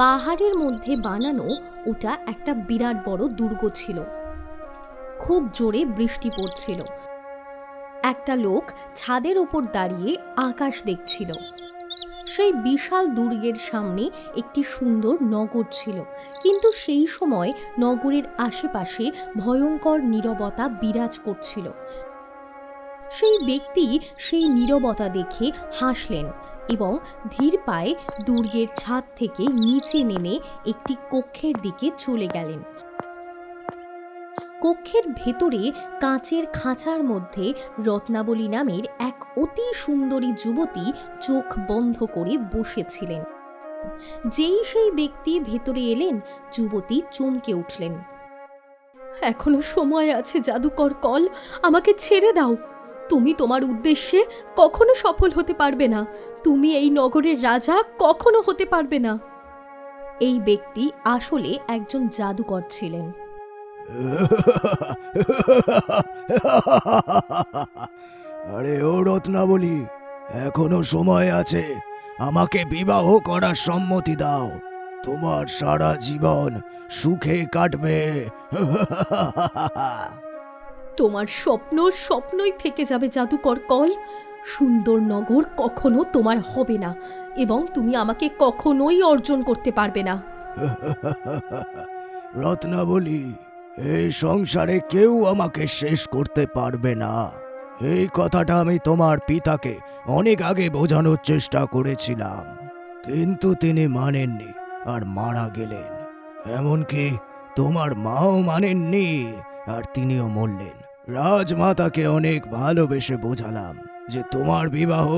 পাহাড়ের মধ্যে বানানো ওটা একটা বিরাট বড় দুর্গ ছিল। খুব জোরে বৃষ্টি পড়ছিল। একটা লোক ছাদের ওপর দাঁড়িয়ে আকাশ দেখছিল। সেই বিশাল দুর্গের সামনে একটি সুন্দর নগর ছিল, কিন্তু সেই সময় নগরের আশেপাশে ভয়ঙ্কর নীরবতা বিরাজ করছিল। সেই ব্যক্তি সেই নীরবতা দেখে হাসলেন এবং ধীর পায়ে দুর্গের ছাদ থেকে নিচে নেমে একটি কক্ষের দিকে চলে গেলেন। কক্ষের ভেতরে কাঁচের খাঁচার মধ্যে রত্নাবলী নামের এক অতি সুন্দরী যুবতী চোখ বন্ধ করে বসেছিলেন। যেই সেই ব্যক্তি ভেতরে এলেন, যুবতী চমকে উঠলেন। এখনো সময় আছে জাদুকর কল, আমাকে ছেড়ে দাও। তুমি তোমার উদ্দেশ্যে কখনো সফল হতে পারবে না। তুমি এই নগরের রাজা কখনো হতে পারবে না। এই ব্যক্তি আসলে একজন জাদুকর ছিলেন। আরে ও রত্নাবলী, এখনো সময় আছে, আমাকে বিবাহ করার সম্মতি দাও। তোমার সারা জীবন সুখে কাটবে। তোমার স্বপ্ন স্বপ্নই থেকে যাবে জাদুকর কল। সুন্দর নগর কখনো তোমার হবে না এবং তুমি আমাকে কখনোই অর্জন করতে পারবে না। রত্নাবলী, এই সংসারে কেউ আমাকে শেষ করতে পারবে না। এই কথাটা আমি তোমার পিতাকে অনেক আগে বোঝানোর চেষ্টা করেছিলাম, কিন্তু তিনি মানেননি আর মারা গেলেন। এমনকি তোমার মাও মানেননি আর তিনিও মরলেন। রাজমাতাকে অনেক ভালোবেসে বোঝালাম যে তোমার বিবাহ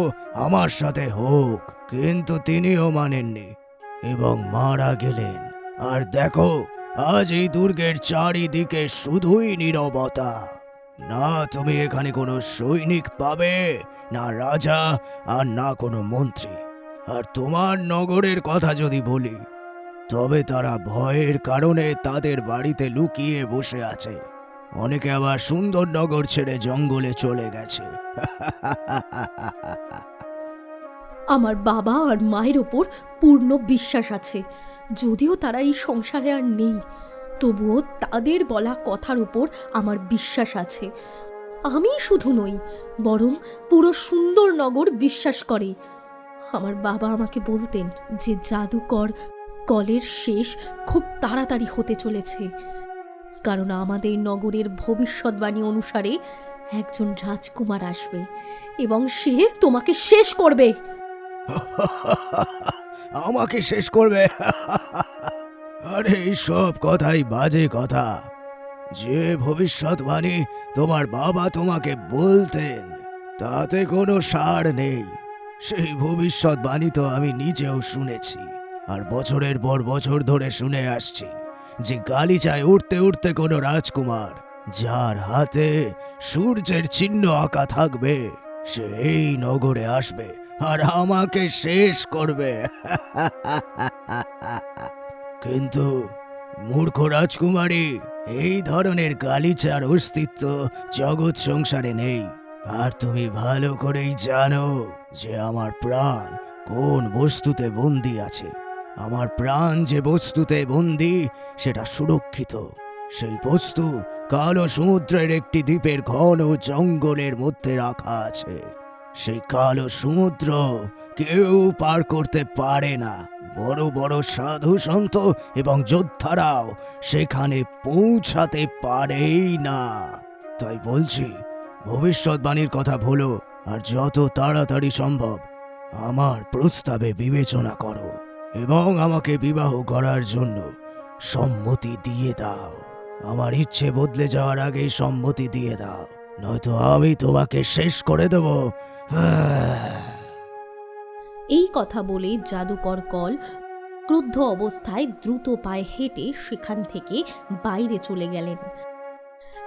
আমার সাথে হোক, কিন্তু তিনিও মানেননি এবং মারা গেলেন। আর দেখো, আজ এই দুর্গের চারিদিকে শুধুই নীরবতা। না তুমি এখানে কোনো সৈনিক পাবে, না রাজা, আর না কোনো মন্ত্রী। আর তোমার নগরের কথা যদি বলি, তবে তারা ভয়ের কারণে তাদের বাড়িতে লুকিয়ে বসে আছে। অনেকে আবার সুন্দর নগর ছেড়ে জঙ্গলে চলে গেছে। আমার বাবা আর মায়ের ওপর পূর্ণ বিশ্বাস আছে। যদিও তারা এই সংসারে আর নেই, তবুও তাদের বলা কথার উপর আমার বিশ্বাস আছে। আমি শুধু নই, বরং পুরো সুন্দর নগর বিশ্বাস করে। আমার বাবা আমাকে বলতেন যে জাদুকর কলের শেষ খুব তাড়াতাড়ি হতে চলেছে, কারণ আমাদের নগরের ভবিষ্যৎবাণী অনুসারে একজন রাজকুমার আসবে এবং সে তোমাকে শেষ করবে। আমাকে শেষ করবে? আরে এই সব কথাই বাজে কথা। যে ভবিষ্যৎবাণী তোমার বাবা তোমাকে বলতেন, তাতে কোনো সার নেই। সেই ভবিষ্যৎবাণী তো আমি নিজেও শুনেছি, আর বছরের পর বছর ধরে শুনে আসছি যে গালিচায় উঠতে উঠতে কোনো রাজকুমার, যার হাতে সূর্যের চিহ্ন আঁকা থাকবে, সে এই নগরে আসবে আর আমাকে শেষ করবে। কিন্তু মূর্খ রাজকুমারী, এই ধরনের গালিচার অস্তিত্ব জগৎ সংসারে নেই। আর তুমি ভালো করেই জানো যে আমার প্রাণ কোন বস্তুতে বন্দী আছে। আমার প্রাণ যে বস্তুতে বন্দী সেটা সুরক্ষিত। সেই বস্তু কালো সমুদ্রের একটি দ্বীপের ঘন জঙ্গলের মধ্যে রাখা আছে। সেই কালো সমুদ্র কেউ পার করতে পারে না। বড় বড় সাধু সন্ত এবং যোদ্ধারাও সেখানে পৌঁছাতে পারেই না। তাই বলছি, ভবিষ্যৎবাণীর কথা ভুলো আর যত তাড়াতাড়ি সম্ভব আমার প্রস্তাবে বিবেচনা করো এবং আমাকে বিবাহ করার জন্য সম্মতি দিয়ে দাও। আমার ইচ্ছে বদলে যাওয়ার আগেই সম্মতি দিয়ে দাও, নয়তো আমি তোমাকে শেষ করে দেব। এই কথা বলে জাদুকর কল ক্রুদ্ধ অবস্থায় দ্রুত পায়ে হেঁটে সেখান থেকে বাইরে চলে গেলেন।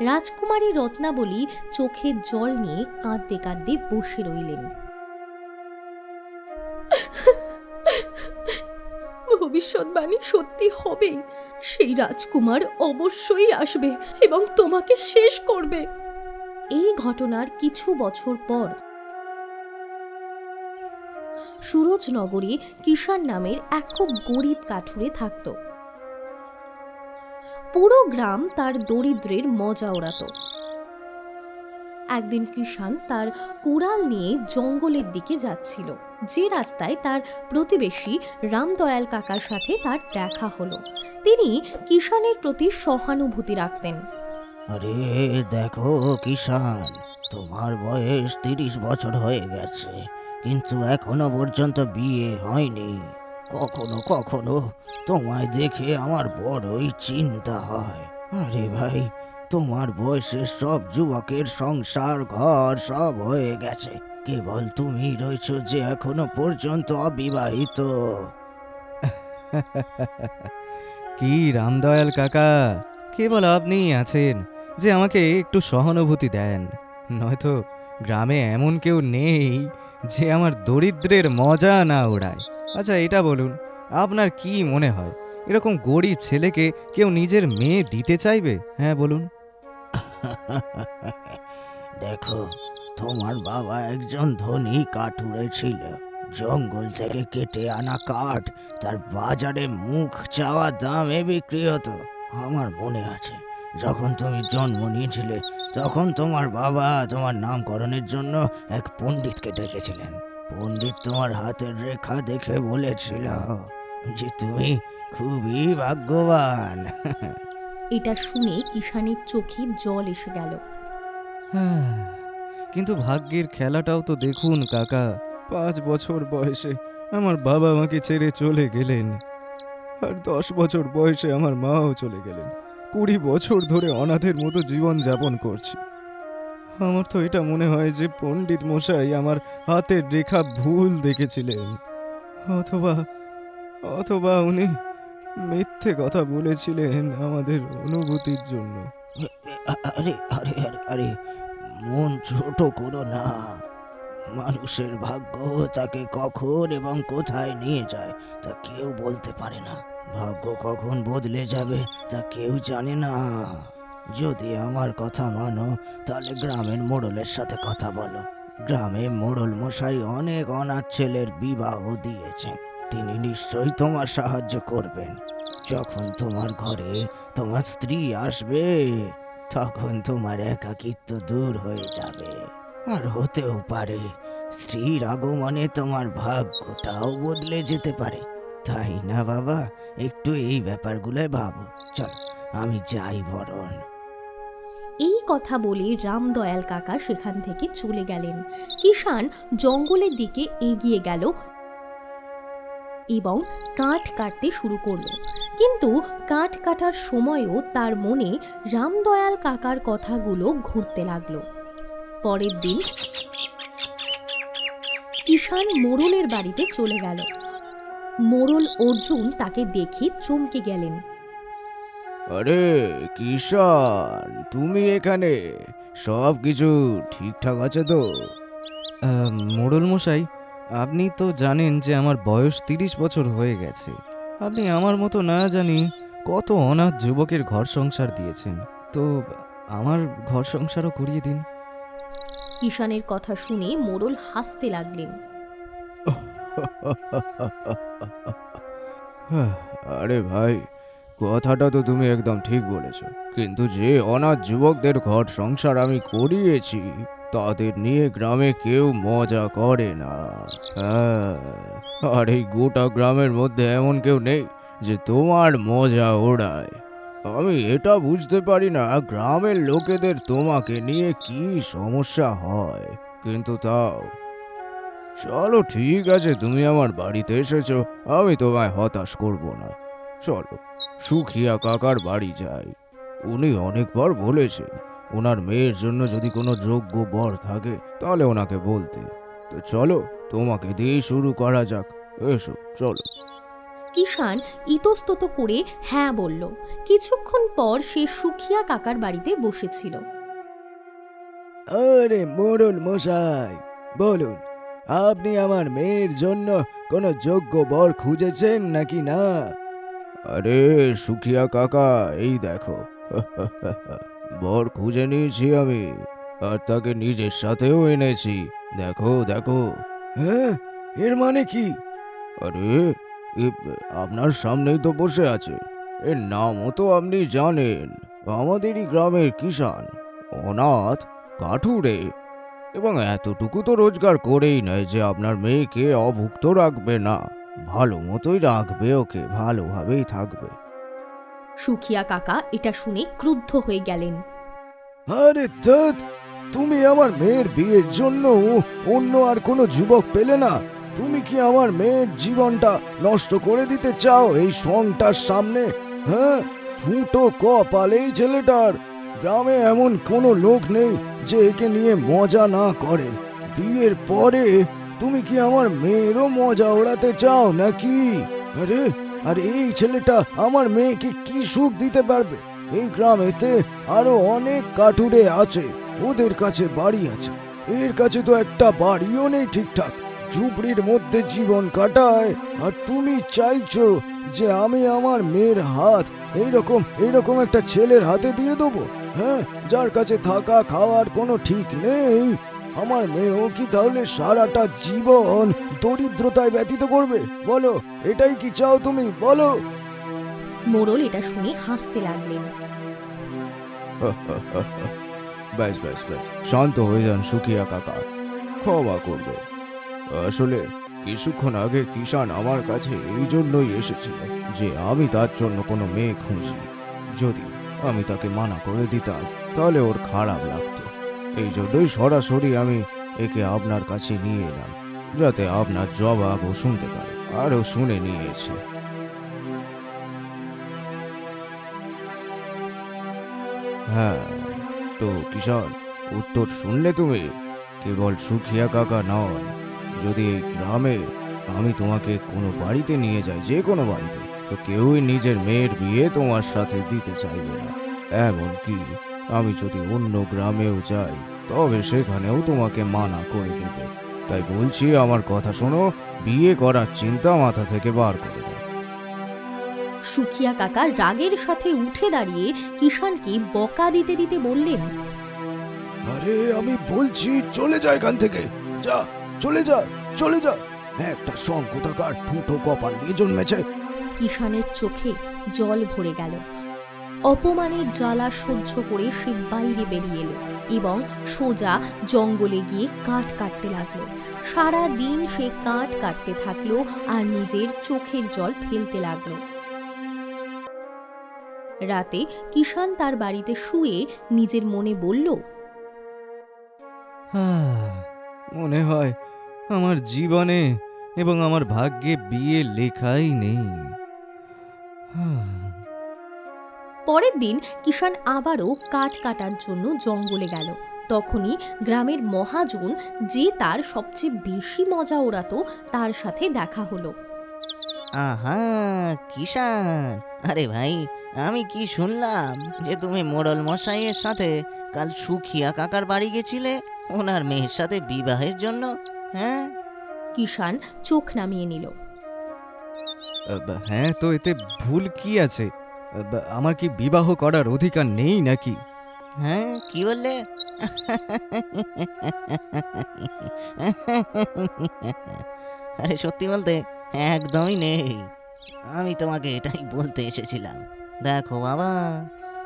রাজকুমারী রত্নাবলী চোখে জল নিয়ে কাঁদতে কাঁদতে বসে রইলেন। ভবিষ্যৎবাণী সত্যি হবে। সেই রাজকুমার অবশ্যই আসবে এবং তোমাকে শেষ করবে। এই ঘটনার কিছু বছর পর সুরজনগরে কিষান নামের এক খুব গরিব কাঠুরে থাকত। পুরো গ্রাম তার দরিদ্রের মজা ওড়াত। একদিন কিষান তার কুড়াল নিয়ে জঙ্গলের দিকে যাচ্ছিল, যে রাস্তায় তার প্রতিবেশী রামদয়াল কাকার সাথে তার দেখা হলো। তিনি কিষানের প্রতি সহানুভূতি রাখতেন। আরে দেখো কিষান, তোমার বয়স 30 বছর হয়ে গেছে, কিন্তু এখনো পর্যন্ত বিয়ে হয়নি। কখনো কখনো তোমায় দেখে আমার বড়ই চিন্তা হয়। আরে ভাই, তোমার বয়সের সব যুবকের সংসার ঘর সব হয়ে গেছে, কেবল তুমি রয়েছো যে এখনো পর্যন্ত অবিবাহিত। কি রামদয়াল কাকা, কেবল আপনিই আছেন যে আমাকে একটু সহানুভূতি দেন, নয়তো গ্রামে এমন কেউ নেই যে আমার দরিদ্রের মজা না ওড়ায়। আচ্ছা এটা বলুন, আপনার কি মনে হয় এরকম গরিব ছেলেকে কেউ নিজের মেয়ে দিতে চাইবে? হ্যাঁ বলুন। দেখো, তোমার বাবা একজন ধনী কাঠুরে ছিল। জঙ্গল থেকে কেটে আনা কাঠ তার বাজারে মুখ চাওয়া দামে বিক্রি হতো। আমার মনে আছে, যখন তুমি জন্ম নিয়েছিলে তখন তোমার বাবা তোমার নামকরণের জন্য এক পণ্ডিতকে ডেকেছিলেন। পণ্ডিত তোমার হাতের রেখা দেখে বলেছিল যে তুমি খুবই ভাগ্যবান। এটা শুনে কিষানের চোখে জল এসে গেল। হ্যাঁ, কিন্তু ভাগ্যের খেলাটাও তো দেখুন কাকা। 5 বছর বয়সে আমার বাবা আমাকে ছেড়ে চলে গেলেন, আর 10 বছর বয়সে আমার মাও চলে গেলেন। 20 বছর ধরে অনাথের মতো জীবন যাপন করছি। আমার তো এটা মনে হয় যে পণ্ডিত মশাই আমার হাতের রেখা ভুল দেখেছিলেন, অথবা অথবা উনি মিথ্যে কথা বলেছিলেন আমাদের অনুভূতির জন্য। আরে আরে আরে আরে, মন ছোট করো না। মানুষের ভাগ্য তাকে কখন এবং কোথায় নিয়ে যায় তা কেউ বলতে পারে না। ভাগ্য কখন বদলে যাবে তা কেউ জানে না। যদি আমার কথা মানো তাহলে গ্রামের মোড়লের সাথে কথা বলো। গ্রামে মোড়ল মশাই অনেক অনাথ ছেলের বিবাহ দিয়েছেন, তিনি নিশ্চয়ই তোমার সাহায্য করবেন। যখন তোমার ঘরে তোমার স্ত্রী আসবে তখন তোমার একাকিত্ব দূর হয়ে যাবে। আর হতেও পারে স্ত্রীর আগমনে তোমার ভাগ্যটাও বদলে যেতে পারে। তাই না বাবা? একটু এই ব্যাপারগুলো ভাবো। চল আমি যাই বরণ। এই কথা বলে রামদয়াল কাকা সেখান থেকে চলে গেলেন। কিষান জঙ্গলের দিকে এগিয়ে গেল এবং কাঠ কাটতে শুরু করলো। কিন্তু কাঠ কাটার সময়ও তার মনে রামদয়াল কাকার কথাগুলো ঘুরতে লাগলো। পরের দিন কিষান মোড়লের বাড়িতে চলে গেল। মোড়ল অর্জুন তাকে দেখে চমকে গেলেন। আরে কিষান, তুমি এখানে? সব কিছু ঠিকঠাক আছে তো? মোড়ল মশাই, আপনি তো জানেন যে আমার বয়স 30 বছর হয়ে গেছে। আপনি আমার মতো না জানি কত অনাথ যুবকের ঘর সংসার দিয়েছেন, তো আমার ঘর সংসারও করিয়ে দিন। কিষানের কথা শুনে মোড়ল হাসতে লাগলেন। আরে ভাই, কথাটা তো তুমি একদম ঠিক বলেছ, কিন্তু যে অনাথ যুবকদের ঘর সংসার আমি করিয়েছি তাদের নিয়ে গ্রামে কেউ মজা করে না। হ্যাঁ, আর এই গোটা গ্রামের মধ্যে এমন কেউ নেই যে তোমার মজা ওড়ায়। আমি এটা বুঝতে পারি না গ্রামের লোকেদের তোমাকে নিয়ে কি সমস্যা হয়, কিন্তু তাও চলো ঠিক আছে, তুমি আমার বাড়িতে এসেছো, আমি তোমায় হতাশ করব না। চলো সুখিয়া কাকার বাড়ি যাই। উনি অনেকবার বলেছেন ওনার মেয়ের জন্য যদি কোনো যোগ্য বর থাকে তাহলে ওনাকে বলতে। তো চলো তোমাকে দিয়ে শুরু করা যাক, এসো চলো। কিষান ইতস্তত করে হ্যাঁ বলল। কিছুক্ষণ পর সে সুখিয়া কাকার বাড়িতে বসেছিল। আরে মোড়ল মশাই, বলুন আপনি আমার মেয়ের জন্য কোনো যোগ্য বর খুঁজেছেন নাকি না? আরে সুখিয়া কাকা, এই দেখো, বর খুঁজে নিয়েছি আমি, আর তাকে নিজের সাথেও এনেছি। দেখো দেখো। হ্যাঁ, এর মানে কি? আরে এ আপনার সামনেই তো বসে আছে, এর নামও তো আপনি জানেন। আমাদেরই গ্রামের কিষান, অনাথ, কাঠুরে, এবং এতটুকু তো রোজগার করেই নেয় যে আপনার মেয়েকে অভুক্ত রাখবে না, ভালো মতোই রাখবে, ওকে ভালোভাবেই থাকবে। সুখিয়া কাকা এটা শুনে ক্রুদ্ধ হয়ে গেলেন। আরে ধ্যাৎ, তুমি আমার মেয়ের বিয়ের জন্য অন্য আর কোনো যুবক পেলে না? তুমি কি আমার মেয়ের জীবনটা নষ্ট করে দিতে চাও এই সংটার সামনে? হ্যাঁ, ফুটো কপাল এই ছেলেটার। গ্রামে এমন কোনো লোক নেই যে একে নিয়ে মজা না করে। বিয়ের পরে তুমি কি আমার মেয়েরও মজা ওড়াতে চাও নাকি? আরে আর এই ছেলেটা আমার মেয়েকে কি সুখ দিতে পারবে? এই গ্রামেতে আরো অনেক কাঠুরে আছে, ওদের কাছে বাড়ি আছে, এর কাছে তো একটা বাড়িও নেই ঠিকঠাক, ঝুপড়ির মধ্যে জীবন কাটায়। আর তুমি চাইছো যে আমি আমার মেয়ের হাত এইরকম একটা ছেলের হাতে দিয়ে দেবো? হ্যাঁ, যার কাছে থাকা খাওয়ার কোনো ঠিক নেই। আমার মেয়েও কি তাহলে সারাটা জীবন দরিদ্রতায় ব্যতীত করবে? বলো, এটাই কি চাও তুমি? বলো। মোড়ল এটা শুনে হাসতে লাগলেন। ব্যাস ব্যাস ব্যাস, শান্ত হয়ে যান সুখিয়া কাকা, ক্ষমা করবে। আসলে কিছুক্ষণ আগে কিষান আমার কাছে এই জন্যই এসেছিল যে আমি তার জন্য কোনো মেয়ে খুঁজি। যদি আমি তাকে মানা করে দিতাম তাহলে ওর খারাপ লাগতো। এই জন্যই সরাসরি আমি একে আপনার কাছে নিয়ে এলাম, যাতে আপনার জবাবও শুনতে পারে। আরও শুনে নিয়েছে। হ্যাঁ, তো কিষান, উত্তর শুনলে তুমি? কেবল সুখিয়া কাকা নন, যদি এই গ্রামে আমি তোমাকে কোনো বাড়িতে নিয়ে যাই, যে কোনো বাড়িতে, তো কেউই নিজের মেয়ের বিয়ে তোমার সাথে দিতে চাইবে না। এমনকি আমি যদি অন্য গ্রামেও যাই তবে সেখানেও তোমাকে মানা করে দেবে। তাই বলছি, আমার কথা শোনো, বিয়ে করার চিন্তা মাথা থেকে বার করে দাও। সুখিয়া কাকা রাগের সাথে উঠে দাঁড়িয়ে কিষানকে বকা দিতে দিতে বললেন, আরে আমি বলছি চলে যা এখান থেকে, যা, চলে যা, চলে যা। একটা সংকোথাকার ফুটো কপাল নিয়ে জন্মেছে। কিষানের চোখে জল ভরে গেল। অপমানের জ্বালা সহ্য করে সে বাইরে বেরিয়ে এলো এবং সোজা জঙ্গলে গিয়ে কাঠ কাটতে লাগলো। সারা দিন সে কাঠ কাটতে থাকলো আর নিজের চোখের জল ফেলতে লাগলো। রাতে কিষান তার বাড়িতে শুয়ে নিজের মনে বলল, মনে হয় আমার জীবনে এবং আমার ভাগ্যে বিয়ে লেখাই নেই। পরের দিন কিষান আবারও কাঠ কাটার জন্য জঙ্গলে গেল। তখনই গ্রামের মহাজন, যে তার সবচেয়ে বেশি মজা ওড়াতো, তার সাথে দেখা হলো। আহা, কিষান, আরে ভাই, আমি কি শুনলাম যে তুমি মোড়ল মশাইয়ের সাথে কাল সুখিয়া কাকার বাড়ি গেছিলে ওনার মেয়ের সাথে বিবাহের জন্য? হ্যাঁ, কিষান চোখ নামিয়ে নিল। হ্যাঁ, তো এতে ভুল কি আছে? আমার কি বিবাহ করার অধিকার নেই নাকি? হ্যাঁ, কি বললে? আরে সত্যি বলতে একদমই নেই। আমি তোমাকে এটাই বলতে এসেছিলাম। দেখো বাবা,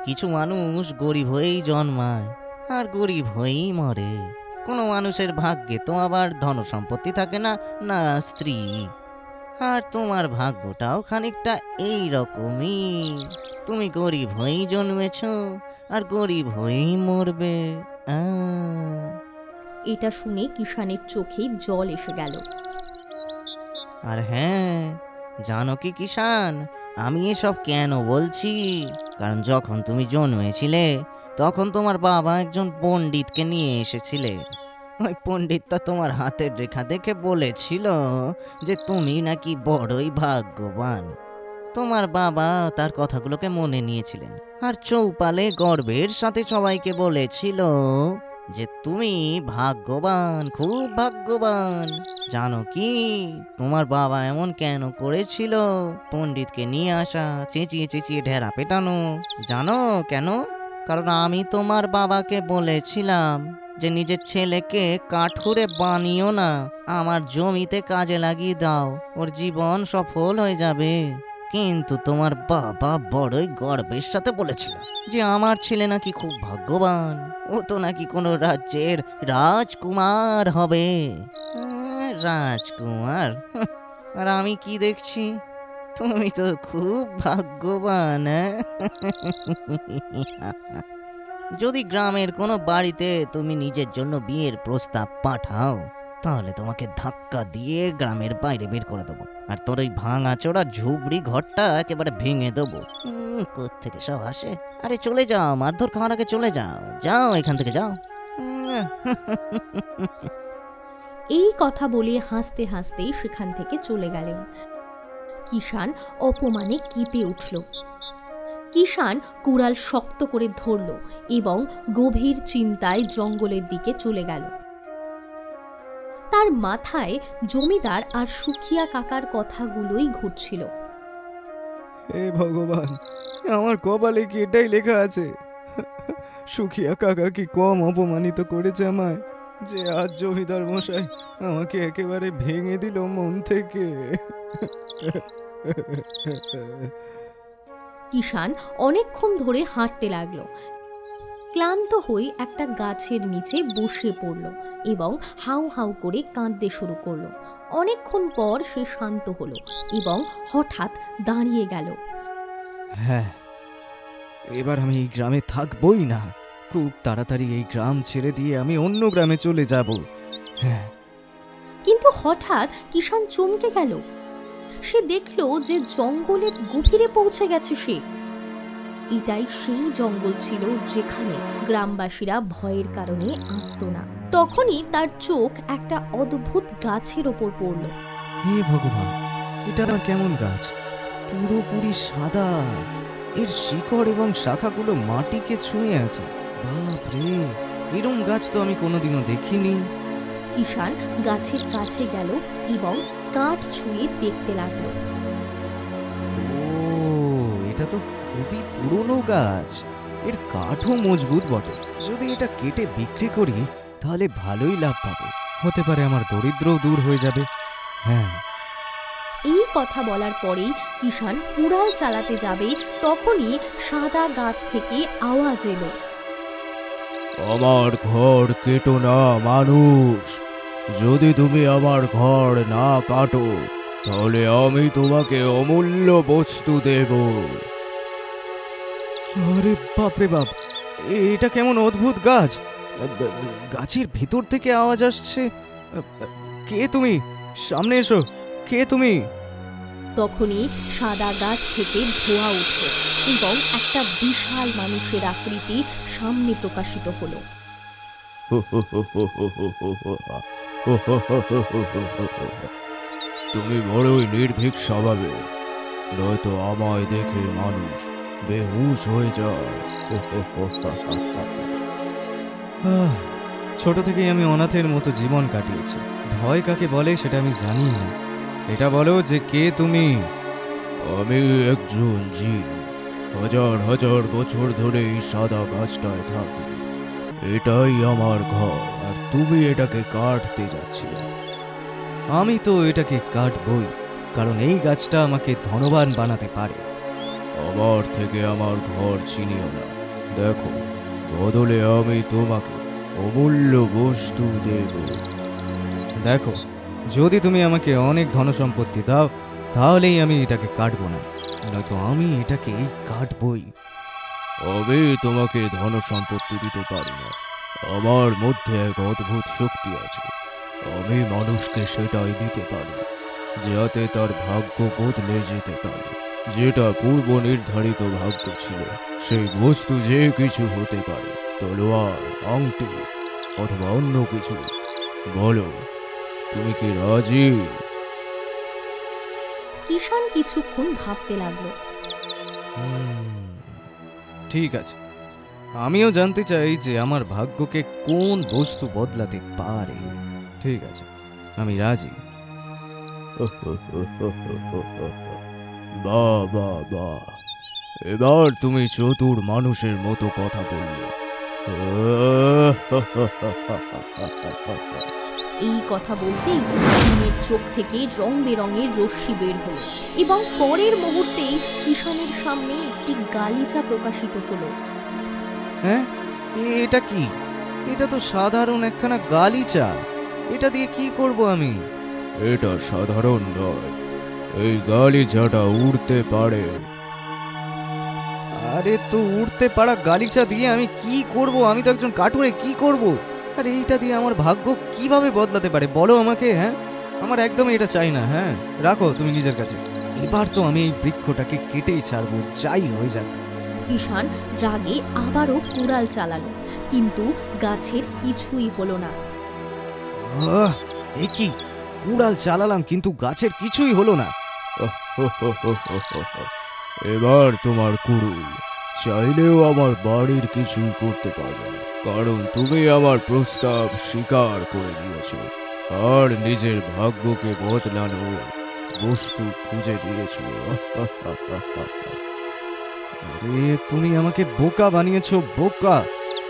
কিছু মানুষ গরিব হয়েই জন্মায় আর গরিব হয়েই মরে। কোনো মানুষের ভাগ্যে তো আবার ধন সম্পত্তি থাকে না, না স্ত্রী। আর তোমার ভাগ্যটাও খানিকটা এই রকমই। তুমি গরিব হয়েই জন্মেছো আর গরিব হয়েই মরবে। এটা শুনে কিষানের চোখে জল এসে গেল। আর হ্যাঁ, জানো কি কিষান, আমি এসব কেন বলছি? কারণ যখন তুমি জন্মেছিলে তখন তোমার বাবা একজন পণ্ডিতকে নিয়ে এসেছিলেন। ওই পণ্ডিতটা তোমার হাতের রেখা দেখে বলেছিল যে তুমি নাকি বড়ই ভাগ্যবান। তোমার বাবা তার কথাগুলোকে মনে নিয়েছিলেন আর চৌপালে গর্বের সাথে সবাইকে বলেছিল যে তুমি ভাগ্যবান, খুব ভাগ্যবান। জানো কি তোমার বাবা এমন কেন করেছিল? পণ্ডিতকে নিয়ে আসা, চেঁচিয়ে চেঁচিয়ে ঢেরা পেটানো। জানো কেন? কারণ আমি তোমার বাবাকে বলেছিলাম যে নিজের ছেলেকে কাঠুরে বানিও না, আমার জমিতে কাজে লাগিয়ে দাও, ওর জীবন সফল হয়ে যাবে। কিন্তু তোমার বাবা বড়ই গর্বের সাথে বলেছিল যে আমার ছেলে নাকি খুব ভাগ্যবান, ও তো নাকি কোনো রাজ্যের রাজকুমার হবে। রাজকুমার? আর আমি কি দেখছি, তুমি তো খুব ভাগ্যবান। যদি গ্রামের কোনো বাড়িতে তুমি নিজের জন্য বিয়ের প্রস্তাব পাঠাও, তাহলে তোমাকে ধাক্কা দিয়ে গ্রামের বাইরে বের করে দেবো, আর তোর ওই ভাঙাচোরা ঝুবড়ি ঘরটা একেবারে ভেঙে দেবো। কোত্থেকে সব আসে। আরে চলে যাও, মারধর খাওয়ার আগে চলে যাও, যাও এখান থেকে যাও। এই কথা বলে হাসতে হাসতেই সেখান থেকে চলে গেলেন। কিষান অপমানে কেঁপে উঠল। কিষান কুড়াল শক্ত করে ধরল এবং গভীর চিন্তায় জঙ্গলের দিকে চলে গেল। তার মাথায় জমিদার আর সুখিয়া কাকার কথাগুলোই ঘুরছিল। হে ভগবান, আমার কপালে কি এটাই লেখা আছে? সুখিয়া কাকা কি কম অপমানিত করেছে আমায়, যে আজ জমিদার মশাই আমাকে একেবারে ভেঙে দিল মন থেকে। কিষান অনেকক্ষণ ধরে হাঁটতে লাগলো। ক্লান্ত হয়ে একটা গাছের নিচে বসে পড়ল এবং হাউ হাউ করে কাঁদতে শুরু করলো। অনেকক্ষণ পর সে শান্ত হলো এবং হঠাৎ দাঁড়িয়ে গেল। হ্যাঁ, এবার আমি এই গ্রামে থাকবই না। খুব তাড়াতাড়ি এই গ্রাম ছেড়ে দিয়ে আমি অন্য গ্রামে চলে যাব। হ্যাঁ। কিন্তু হঠাৎ কিষান চমকে গেল। সে দেখল যে জঙ্গলের গভীরে পৌঁছে গেছে সে। এটাই সেই জঙ্গল ছিল যেখানে গ্রামবাসীরা ভয়ের কারণে আসতো না। তখনই তার চোখ একটা অদ্ভুত গাছের ওপর পড়ল। হে ভগবান, এটা আবার কেমন গাছ? পুরোপুরি সাদা, এর শিকড় এবং শাখাগুলো মাটিকে ছুঁয়ে আছে। বাপরে, এরম গাছ তো আমি কোনোদিনও দেখিনি। কিষান গাছের কাছে গেল এবং কাঠ ছুঁয়ে দেখতে লাগলো। ও, এটা তো খুবই পুরনো গাছ। এর কাঠও মজবুত বটে। যদি এটা কেটে বিক্রি করি তাহলে ভালোই লাভ পাবো। হতে পারে আমার দরিদ্রও দূর হয়ে যাবে। হ্যাঁ। এই কথা বলার পরেই কিষান কুড়াল চালাতে যাবে, তখনই সাদা গাছ থেকে আওয়াজ এলো। আমার ঘর কেটো না মানুষ, যদি তুমি আমার ঘর না কাটো তাহলে আমি তোমাকে অমূল্য বস্তু দেব। আরে বাপরে বাপ, এটা কেমন অদ্ভুত গাছ! গাছের ভিতর থেকে আওয়াজ আসছে। কে তুমি? সামনে এসো। কে তুমি? তখনই সাদা গাছ থেকে ধোঁয়া উঠল এবং একটা বিশাল মানুষের আকৃতি সামনে প্রকাশিত হলো। তুমি বড়ই নির্ভীক স্বভাবের, নয়তো আমায় দেখে মানুষ বেহুশ হয়ে যায়। ছোট থেকেই আমি অনাথের মতো জীবন কাটিয়েছি। ভয় কাকে বলে সেটা আমি জানি না। এটা বলো যে কে তুমি? আমি একজন জিন, হাজার হাজার বছর ধরে এই সাদা গাছটায় থাকি। এটাই আমার ঘর, আর তুমি এটাকে কাটতে যাচ্ছিলে। আমি তো এটাকে কাটবই, কারণ এই গাছটা আমাকে ধনবান বানাতে পারে। আমার থেকে আমার ঘর ছিনিও না। দেখো, বদলে আমি তোমাকে অমূল্য বস্তু দেব। দেখো, যদি তুমি আমাকে অনেক ধনসম্পত্তি দাও তাহলেই আমি এটাকে কাটবো না, নয়তো আমি এটাকে কাটবই। আমি তোমাকে ধন সম্পত্তি দিতে পারি না। আমার মধ্যে এক অদ্ভুত শক্তি আছে। আমি মানুষকে সেটাই দিতে পারি, যাতে তার ভাগ্য বদলে যেতে পারে। যেটা পূর্ব নির্ধারিত ভাগ্য ছিল সেই বস্তু যে কিছু হতে পারে, তলোয়ার, আংটি অথবা অন্য কিছু। বলো, তুমি কি রাজি? কিষান কিছুক্ষণ ভাবতে লাগলো। ঠিক আছে, আমিও জানতে চাই যে আমার ভাগ্যকে কোন বস্তু বদলাতে পারে। ঠিক আছে, আমি রাজি। বাহ বাহ বাহ, এবার তুমি চতুর মানুষের মতো কথা বললে। এই কথা বলতেই জিনের চোখ থেকে রং বেরঙের রশ্মি বের হলো এবং পরের মুহূর্তেই কিষানের সামনে একটি গালিচা প্রকাশিত হলো। হ্যাঁ, এটা কি? এটা তো সাধারণ একখানা গালিচা। এটা দিয়ে কি করব আমি? এটা সাধারণ নয়, এই গালিচাটা উড়তে পারে। আরে তো উড়তে পারা গালিচা দিয়ে আমি কি করব? আমি তো একজন কাঠুরে, কি করব? আরে এইটা দিয়ে আমার ভাগ্য কিভাবে বদলাতে পারে বলো আমাকে। হ্যাঁ, আমার একদমই এটা চাই না। হ্যাঁ, রাখো তুমি নিজের কাছে। এবার তো আমি এই বৃক্ষটাকে কেটেই ছাড়বো, যাই হয়ে যাক। কিষান রাগে আবারও কুড়াল চালালো, কিন্তু গাছের কিছুই হলো না। এ কি, কুড়াল চালালাম কিন্তু গাছের কিছুই হলো না। এবার তোমার কুড়ুল চাইলেও আমার বাড়ির কিছুই করতে পারবে না, কারণ তুমি আমার প্রস্তাব স্বীকার করে নিয়েছো আর নিজের ভাগ্যকে বদলানোর বস্তু খুঁজে দিয়েছো। আরে তুমি আমাকে বোকা বানিয়েছো, বোকা।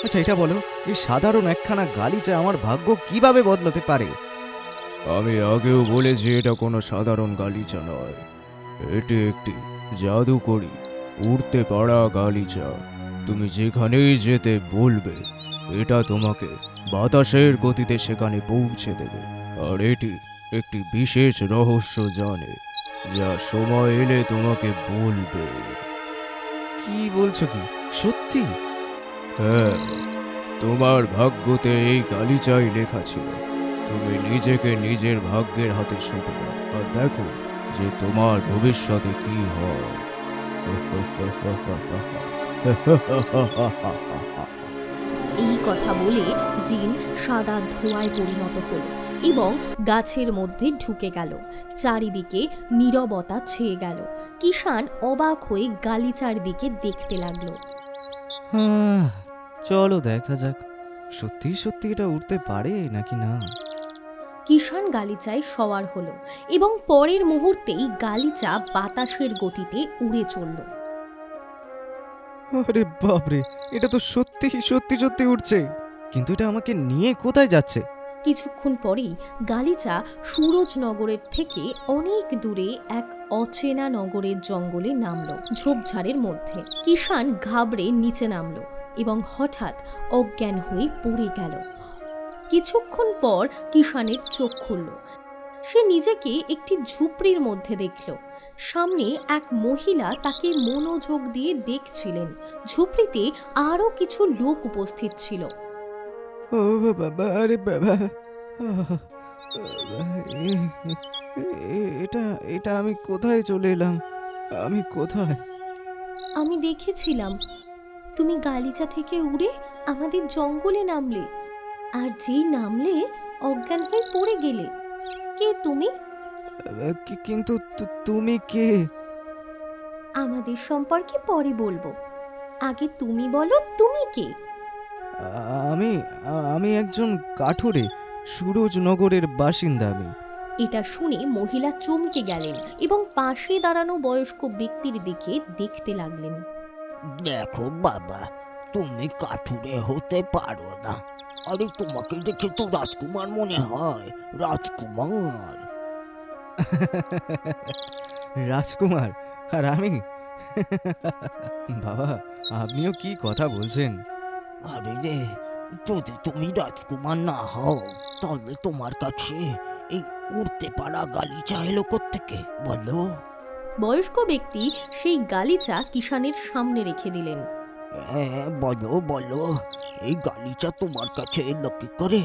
আচ্ছা এটা বলো, এই সাধারণ একখানা গালিচা আমার ভাগ্য কিভাবে বদলাতে পারে? আমি আগেও বলেছি এটা কোনো সাধারণ গালিচা নয়, এটি একটি জাদুকরী উড়তে পারা গালিচা। তুমি যেখানেই যেতে বলবে এটা তোমাকে বাতাসের গতিতে সেখানে পৌঁছে দেবে, আর এটি একটি বিশেষ রহস্য জানে, যা সময় এলে তোমাকে বলবে। কি বলছো কি, সত্যি? হ্যাঁ, তোমার ভাগ্যতে এই গালিচাই লেখা ছিল। তুমি নিজেকে নিজের ভাগ্যের হাতে সঁপে দাও আর দেখো যে তোমার ভবিষ্যতে কি হয়। এই কথা বলে জিন সাদা ধোঁয়ায় পরিণত হলো এবং গাছের মধ্যে ঢুকে গেল। চারিদিকে নীরবতা ছেয়ে গেল। কিষান অবাক হয়ে গালিচার দিকে দেখতে লাগলো। চলো দেখা যাক, সত্যি সত্যি এটা উঠতে পারে নাকি না। কিষান গালিচায় সওয়ার হলো এবং পরের মুহূর্তেই গালিচা বাতাসের গতিতে উড়ে চলল। আরে বাপরে, এটা তো সত্যি সত্যি সত্যি উঠছে, কিন্তু এটা আমাকে নিয়ে কোথায় যাচ্ছে? কিছুক্ষণ পরেই গালিচা সুরজনগরের থেকে অনেক দূরে এক অচেনা নগরের জঙ্গলে নামলো। ঝোপঝাড়ের মধ্যে কিষান ঘাবড়ে নিচে নামলো এবং হঠাৎ অজ্ঞান হয়ে পড়ে গেল। কিছুক্ষণ পর কিষানের চোখ খুলল। সে নিজেকে একটি ঝুপড়ির মধ্যে দেখল। সামনে এক মহিলা তাকে মনোযোগ দিয়ে দেখছিলেন। ঝুপড়িতে আরও কিছু লোক উপস্থিত ছিল। ও বাবা, আরে বাবা, এটা এটা আমি কোথায় চলে এলাম? আমি কোথায়? আমি দেখেছিলাম তুমি গালিচা থেকে উড়ে আমাদের জঙ্গলে নামলে, আর যেই নামলে অজ্ঞান হয়ে পড়ে গেলে। কে তুমি? কিন্তু তুমি কে? আমাদের সম্পর্কে পরে বলবো, আগে তুমি বলো তুমি কে? আমি আমি একজন কাঠুরে, সুরজনগরের বাসিন্দা আমি। এটা শুনে মহিলা চমকে গেলেন এবং পাশে দাঁড়ানো বয়স্ক ব্যক্তির দিকে দেখতে লাগলেন। দেখো বাবা, তুমি কাঠুরে হতে পারো না। আরে তোমাকে দেখে তো রাজকুমার মনে হয়, রাজকুমার। রাজকুমার? আর আমি? বাবা, আপনিও কি কথা বলছেন? আরে রে, যদি তুমি রাজকুমার না হও তাহলে তোমার কাছে এই উড়তে পারা গালিচা এলো কোত্থেকে বলো? বয়স্ক ব্যক্তি সেই গালিচা কিষানের সামনে রেখে দিলেন। হ্যাঁ বলো বলো, এই গালিচা তোমার কাছে এলো কি করে?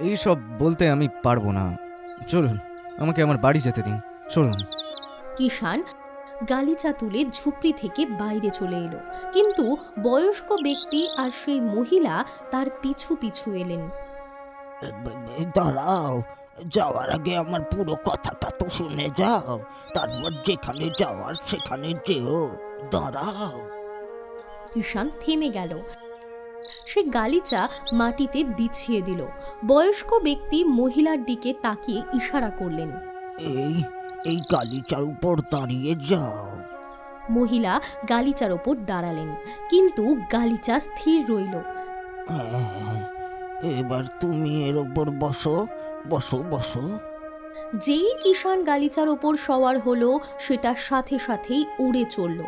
এইসব বলতে আমি পারবো না, চলুন আমাকে আমার বাড়ি যেতে দিন, চলুন। কিষান গালিচা তুলে ঝুপড়ি থেকে বাইরে চলে এলো, কিন্তু বয়স্ক ব্যক্তি আর সেই মহিলা তার পিছু পিছু এলেন। দাঁড়াও, যাওয়ার আগে আমার পুরো কথাটা তো শুনে যাও, তারপর যেখানে যাওয়ার সেখানে যেও। দাঁড়াও। কিষান থেমে গেল। সে গালিচা মাটিতে বিছিয়ে দিল। বয়স্ক ব্যক্তি মহিলার দিকে তাকিয়ে ইশারা করলেন। এই এই গালিচার উপর দাঁড়িয়ে যাও। মহিলা গালিচার ওপর দাঁড়ালেন, কিন্তু গালিচা স্থির রইল। হ্যাঁ, এবার তুমি এর ওপর বসো, বসো বসো। যেই কিষান গালিচার ওপর সওয়ার হলো, সেটা সাথে সাথেই উড়ে চলল।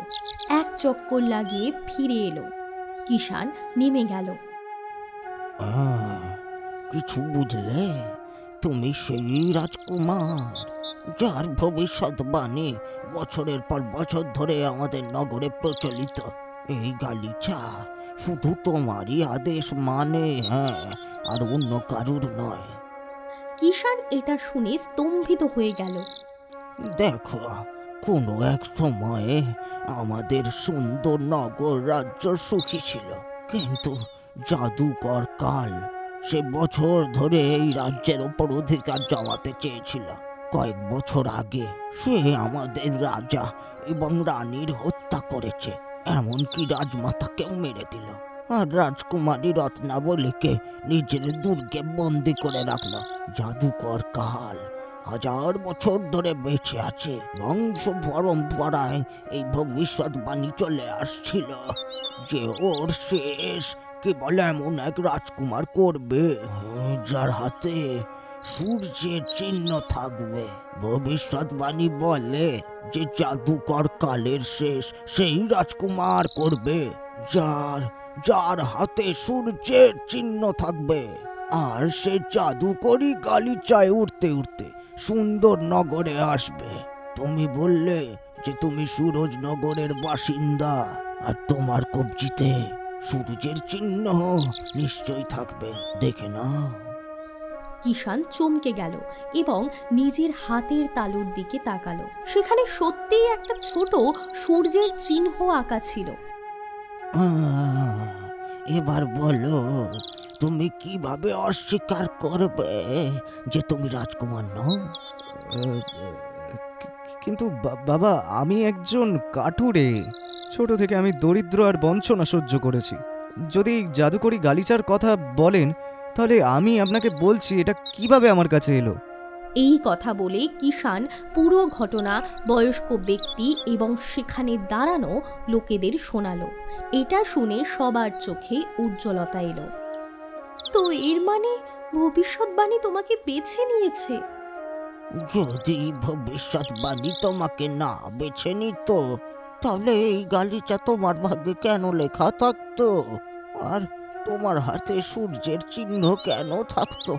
এক চক্কর লাগিয়ে ফিরে এলো। কিষান নেমে গেল। কিছু বুঝলে? তুমি সেই রাজকুমার যার ভবিষ্যৎবাণী বছরের পর বছর ধরে আমাদের নগরে প্রচলিত। এই গালিচা শুধু তোমারই আদেশ মানে, হ্যাঁ, আর অন্য কারুর নয়। কিষান এটা শুনে স্তম্ভিত হয়ে গেল। দেখো, কোনো এক সময়ে আমাদের সুন্দর নগর রাজ্য সুখী ছিল, কিন্তু জাদুকর কাল সে বছর ধরে এই রাজ্যের ওপর অধিকার জমাতে চেয়েছিল। কয়েক বছর আগে সে আমাদের রাজা এবং রানীর হত্যা করেছে, এমনকি রাজমাতাকেও মেরে দিল, আর রাজকুমারী রত্নাবলীকে নিজের দুর্গে বন্দি করে রাখলো। জাদুকর কাল 1000 বছর ধরে বেঁচে আছে। বংশ পরম্পরায় এই ভবিষ্যৎবাণী চলে আসছিল যে ওর শেষ কেবল এমন এক রাজকুমার করবে যার হাতে সূর্যের চিহ্ন থাকবে। ভবিষ্যৎবাণী বলে যে জাদুকর কালের শেষ সেই রাজকুমার করবে যার যার হাতে সূর্যের চিহ্ন থাকবে, আর সে জাদুকরি গালিচায় উঠতে উঠতে সুন্দর নগরে আসবে। তুমি বললে যে তুমি সুরজ নগরের বাসিন্দা, আর তোমার কবজিতে সূর্যের চিহ্ন নিশ্চয়ই থাকবে, দেখে নাও। কিষান চমকে গেল এবং নিজের হাতের তালুর দিকে তাকালো। সেখানে সত্যিই একটা ছোট সূর্যের চিহ্ন আঁকা ছিল। এবার বলো, তুমি কিভাবে অস্বীকার করবে যে তুমি রাজকুমার নও? কিন্তু বাবা, আমি একজন কাঠুরে। ছোট থেকে আমি দরিদ্র আর বঞ্চনা সহ্য করেছি। যদি জাদুকরি গালিচার কথা বলেন, তাহলে আমি আপনাকে বলছি এটা কিভাবে আমার কাছে এলো। এই কথা বলে কিষান পুরো ঘটনা বয়স্ক ব্যক্তি এবং সেখানে দাঁড়ানো লোকেদের শোনালো। এটা শুনে সবার চোখে উজ্জ্বলতা এলো। তো এর মানে ভবিষ্যৎবাণী তোমাকে বেছে নিয়েছে? যদি ভবিষ্যৎবাণী তোমাকে না বেছে নিত, তাহলে এই গালিচা তোমার ভাগ্যে কেন লেখা থাকতো? আর তোমার হাতে সূর্যের চিহ্ন কেন থাকতো?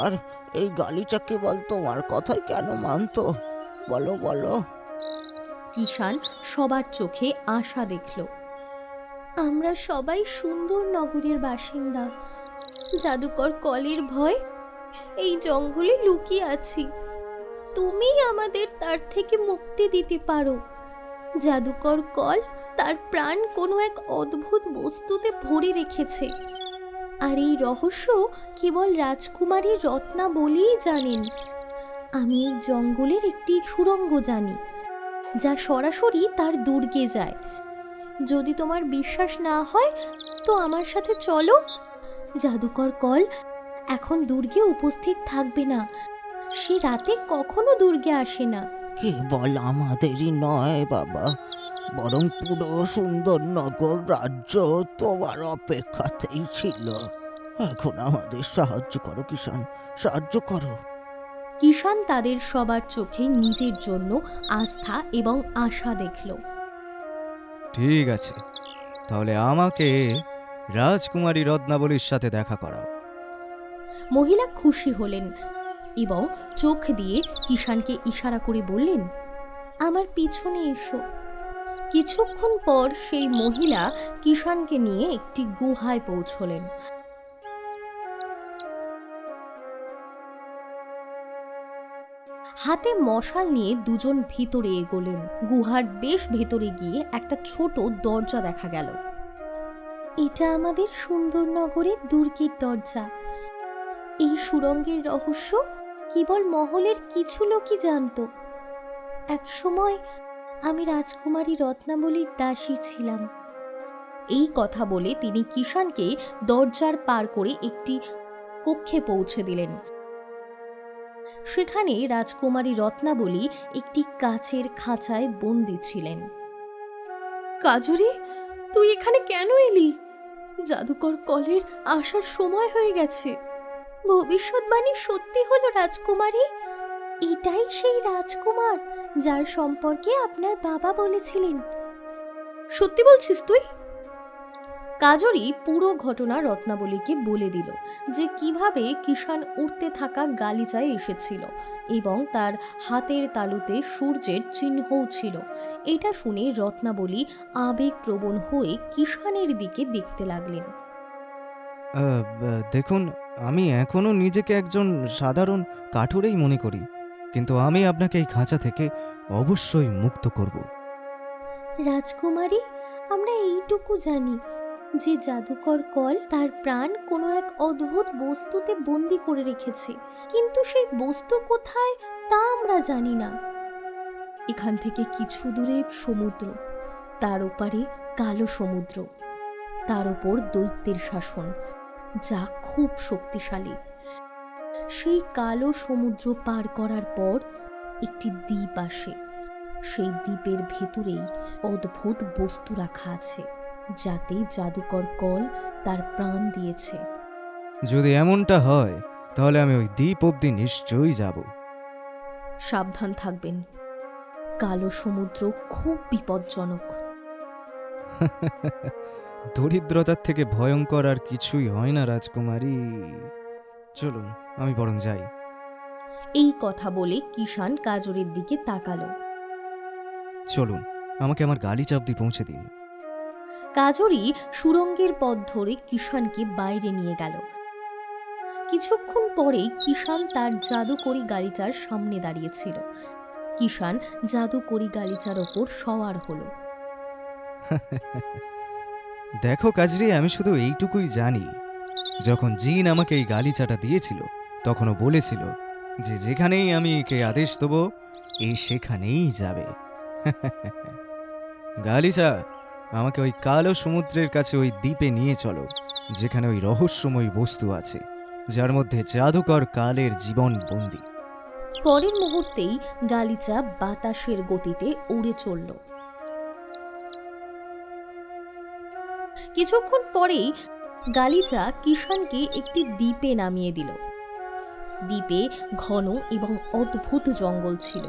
আর এই গালিচা কেবল তোমার কথাই কেন মানতো? বলো বলো। কিষান সবার চোখে আশা দেখল। আমরা সবাই সুন্দর নগরের বাসিন্দা। জাদুকর কলের ভয় এই জঙ্গলে লুকিয়ে আছি। তুমি আমাদের তার থেকে মুক্তি দিতে পারো। জাদুকর কল তার প্রাণ কোনো এক অদ্ভুত বস্তুতে ভরে রেখেছে, আর এই রহস্য কেবল রাজকুমারী রত্নাবলীই জানেন। আমি এই জঙ্গলের একটি সুড়ঙ্গ জানি যা সরাসরি তার দুর্গে যায়। যদি তোমার বিশ্বাস না হয় তো আমার সাথে চলো। জাদুকর কল এখন দুর্গে উপস্থিত থাকবে না। সে রাতে কখনো দুর্গে আসে না। কেবল আমাদেরই নয় বাবা, বরং পুরো সুন্দর নগর রাজ্য তোমার অপেক্ষাতেই ছিল। এখন আমাদের সাহায্য করো কিষান, সাহায্য করো। কিষান তাদের সবার চোখে নিজের জন্য আস্থা এবং আশা দেখল। ঠিক আছে, তাহলে আমাকে রাজকুমারী রত্নাবলীর সাথে দেখা করাও। মহিলা খুশি হলেন এবং চোখ দিয়ে কিষানকে ইশারা করে বললেন, আমার পিছনে এসো। কিছুক্ষণ পর সেই মহিলা কিষানকে নিয়ে একটি গুহায় পৌঁছলেন। হাতে মশাল নিয়ে দুজন ভিতরে এগোলেন। গুহার বেশ ভেতরে গিয়ে একটা ছোট দরজা দেখা গেল। এটা আমাদের সুন্দর নগরের দুর্গের দরজা। এই সুড়ঙ্গের রহস্য কেবল মহলের কিছু লোকই জানত। একসময় আমি রাজকুমারী রত্নাবলীর দাসী ছিলাম। এই কথা বলে তিনি কিষানকে দরজার পার করে একটি কক্ষে পৌঁছে দিলেন। সেখানে রাজকুমারী রত্নাবলী একটি কাচের খাঁচায় বন্দী ছিলেন। কাজরি, তুই এখানে কেন এলি? জাদুকর কলের আসার সময় হয়ে গেছে। ভবিষ্যৎবাণী সত্যি হলো রাজকুমারী। এটাই সেই রাজকুমার যার সম্পর্কে আপনার বাবা বলেছিলেন। সত্যি বলছিস তুই? কাজরি পুরো ঘটনা রত্নাবলীকে বলে দিল, যে কিভাবে কিষান উড়তে থাকা গালিচায় এসেছিল এবং তার হাতের তালুতে সূর্যের চিহ্নও ছিল। এটা শুনে রত্নাবলী আবেগপ্রবণ হয়ে কিষানের দিকে দেখতে লাগলেন। দেখুন, আমি এখনো নিজেকে একজন সাধারণ কাঠুরেই মনে করি, কিন্তু আমি আপনাকে এই খাঁচা থেকে অবশ্যই মুক্ত করব। রাজকুমারী, আমরা এইটুকু জানি যে জাদুকর কল তার প্রাণ কোনো এক অদ্ভুত বস্তুতে বন্দি করে রেখেছে, কিন্তু সেই বস্তু কোথায় তা আমরা জানি না। এখান থেকে কিছু দূরে সমুদ্র, তার ওপারে কালো সমুদ্র, তার ওপর দৈত্যের শাসন যা খুব শক্তিশালী। সেই কালো সমুদ্র পার করার পর একটি দ্বীপ আসে। সেই দ্বীপের ভেতরেই অদ্ভুত বস্তু রাখা আছে, যাতে জাদুকর কল তার প্রাণ দিয়েছে। যদি এমনটা হয় তাহলে আমি ওই দ্বীপ অবধি নিশ্চয়ই যাব। সাবধান থাকবেন, কালো সমুদ্র খুব বিপজ্জনক। দরিদ্রতার থেকে ভয়ঙ্কর আর কিছুই হয় না রাজকুমারী। চলুন, আমি বরং যাই। এই কথা বলে কিষান কাজরের দিকে তাকালো। চলুন, আমাকে আমার গালিচা অবধি পৌঁছে দিন। কাজরি সুরঙ্গের পথ ধরে কিষানকে বাইরে নিয়ে গেল। কিছুক্ষণ পরেই কিষান তার জাদুকরি গালিচার সামনে দাঁড়িয়েছিল। কিষান জাদুকরি গালিচার ওপর সওয়ার হলো। দেখো কাজরি, আমি শুধু এইটুকুই জানি, যখন জিন আমাকে এই গালিচাটা দিয়েছিল তখনও বলেছিল যে যেখানেই আমি একে আদেশ দেবো এই সেখানেই যাবে। গালিচা, আমাকে ওই কালো সমুদ্রের কাছে ওই দ্বীপে নিয়ে চলো, যেখানে ওই রহস্যময় বস্তু আছে যার মধ্যে জাদুকর কালের জীবন বন্দী। পরের মুহূর্তেই গালিচা বাতাসের গতিতে উড়ে চলল। কিছুক্ষণ পরেই গালিচা কিষানকে একটি দ্বীপে নামিয়ে দিল। দ্বীপে ঘন এবং অদ্ভুত জঙ্গল ছিল।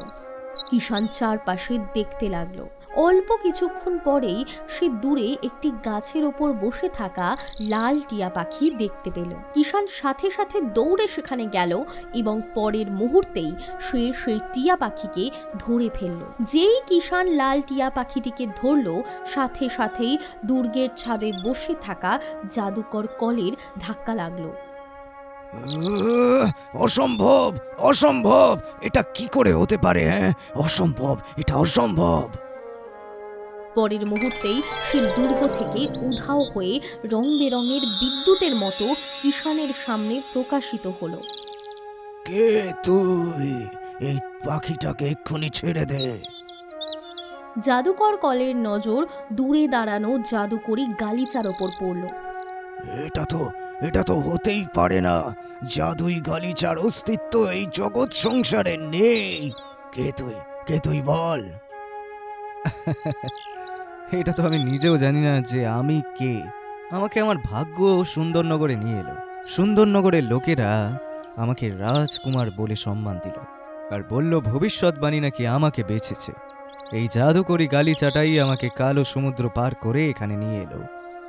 কিষান চারপাশে দেখতে লাগলো। অল্প কিছুক্ষণ পরেই সে দূরে একটি গাছের ওপর বসে থাকা লাল টিয়া পাখি দেখতে পেল। কিষান সাথে সাথে দৌড়ে সেখানে গেল এবং পরের মুহূর্তেই সে সেই টিয়া পাখিকে ধরে ফেলল। যেই কিষান লাল টিয়া পাখিটিকে ধরল, সাথে সাথেই দুর্গের ছাদে বসে থাকা জাদুকর কলের ধাক্কা লাগলো। অসম্ভব, অসম্ভব! এটা কি করে হতে পারে? হ্যাঁ, অসম্ভব, এটা অসম্ভব। পরের মুহূর্তেই সে দুর্গ থেকে উধাও হয়ে রং বেরঙের বিদ্যুতের মতো কিষানের সামনে প্রকাশিত হলো। কে তুই? এই পাখিটাকে এক্ষুনি ছেড়ে দে। জাদুকর কলের নজর দূরে দাঁড়ানো জাদুকরি গালিচার ওপর পড়ল। এটা তো হতেই পারে না। জাদুই গালিচার অস্তিত্ব এই জগৎ সংসারে নেই। কে তুই বল। এটা তো আমি নিজেও জানি না যে আমি কে। আমাকে আমার ভাগ্য সুন্দরনগরে নিয়ে এলো। সুন্দরনগরের লোকেরা আমাকে রাজকুমার বলে সম্মান দিল আর বলল ভবিষ্যৎবাণী নাকি আমাকে বেঁচেছে। এই জাদুকরি গালিচাটাই আমাকে কালো সমুদ্র পার করে এখানে নিয়ে এলো।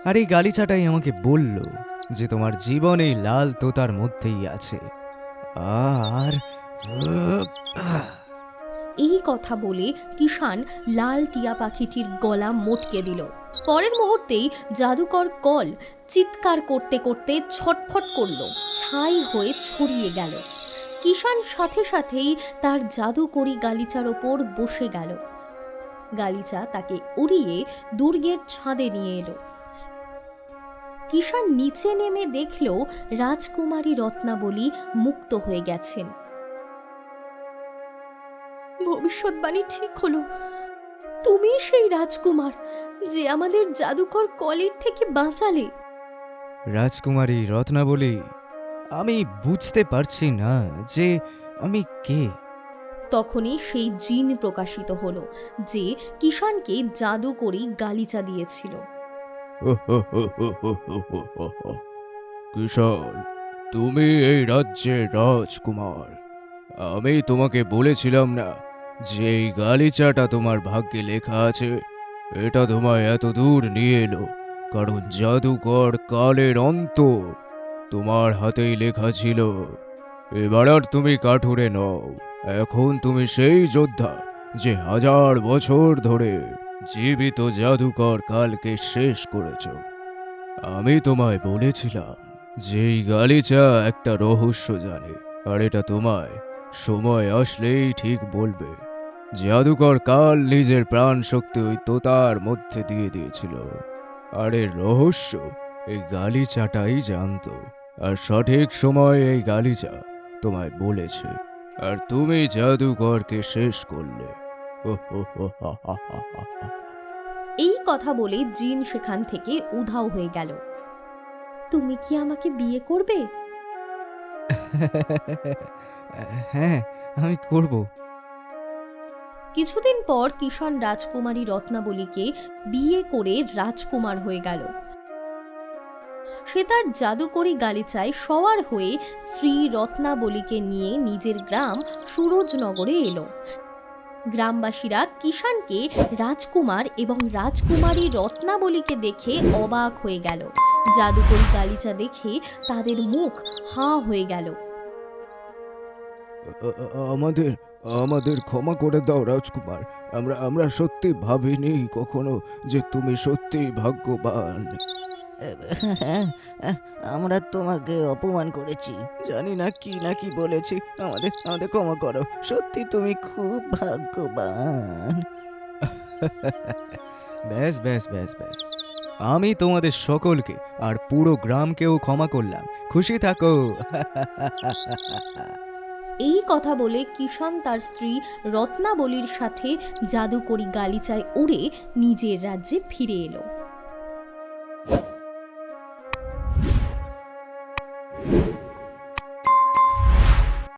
আর এই গালিচাটাই আমাকে বলল যে তোমার জীবন এই লাল তোতার মধ্যেই আছে। আর এই কথা বলে কিষান লাল টিয়া পাখিটির গলা মটকে দিল। পরের মুহূর্তেই জাদুকর কল চিৎকার করতে করতে ছটফট করল, ছাই হয়ে ছড়িয়ে গেল। কিষান সাথে সাথেই তার জাদুকরি গালিচার ওপর বসে গেল। গালিচা তাকে উড়িয়ে দুর্গের ছাদে নিয়ে এলো। কিষান নিচে নেমে দেখল রাজকুমারী রত্নাবলী মুক্ত হয়ে গেছেন। ভবিষ্যৎবাণী ঠিক হলো, তুমি সেই রাজকুমার যে আমাদের জাদুকর কলের থেকে বাঁচালে। রাজকুমারী রত্নাবলী, আমি বুঝতে পারছি না যে আমি কে। তখনই সেই জিন প্রকাশিত হলো যে কিষাণকে জাদুকরি গালিচা দিয়েছিল। কিষাণ, তুমি এই রাজ্যের রাজকুমার। আমি তোমাকে বলেছিলাম না যে এই গালিচাটা তোমার ভাগ্যে লেখা আছে? এটা তোমায় এত দূর নিয়ে এলো কারণ জাদুকর কালের অন্ত তোমার হাতেই লেখা ছিল। এবার আর তুমি কাঠুরে নও, এখন তুমি সেই যোদ্ধা যে 1000 বছর ধরে জীবিত জাদুকর কালকে শেষ করেছ। আমি তোমায় বলেছিলাম যে এই গালিচা একটা রহস্য জানে, আর এটা তোমায় সময় আসলেই ঠিক বলবে। জাদুকর কাল নিজের প্রাণ শক্তি ওই তোতার মধ্যে দিয়ে দিয়েছিল, আর এর রহস্য এই গালিচাটাই জানতো। আর সঠিক সময় এই গালিচা তোমায় বলেছে, আর তুমি জাদুকরকে শেষ করলে। এই কথা বলে জিন সেখান থেকে উধাও হয়ে গেল। তুমি কি আমাকে বিয়ে করবে? হ্যাঁ, আমি করব। কিছুদিন পর কিষাণ রাজকুমারী রত্নাবলীকে বিয়ে করে রাজকুমার হয়ে গেল। সে তার জাদুকরি গালিচায় সওয়ার হয়ে স্ত্রী রত্নাবলীকে নিয়ে নিজের গ্রাম সুরজনগরে এলো। গ্রামবাসীরা কিষাণকে রাজকুমার এবং রাজকুমারী রত্নাবলীকে দেখে অবাক হয়ে গেল। জাদুকরি গালিচা দেখে তাদের মুখ হাঁ হয়ে গেল। আমাদের আমাদের ক্ষমা করে দাও রাজকুমার। আমরা সত্যি ভাবিনি কখনো যে তুমি সত্যি ভাগ্যবান। আমরা তোমাকে অপমান করেছি, জানি না কি বলেছি, আমাদের আমাদের ক্ষমা করো, সত্যি তুমি খুব ভাগ্যবান। ব্যাস ব্যাস ব্যাস ব্যাস, আমি তোমাদের সকলকে আর পুরো গ্রামকেও ক্ষমা করলাম। খুশি থাকো। এই কথা বলে কিষাণ তার স্ত্রী রত্নাবলীর সাথে জাদুকরি গালিচায় উড়ে নিজের রাজ্যে ফিরে এলো।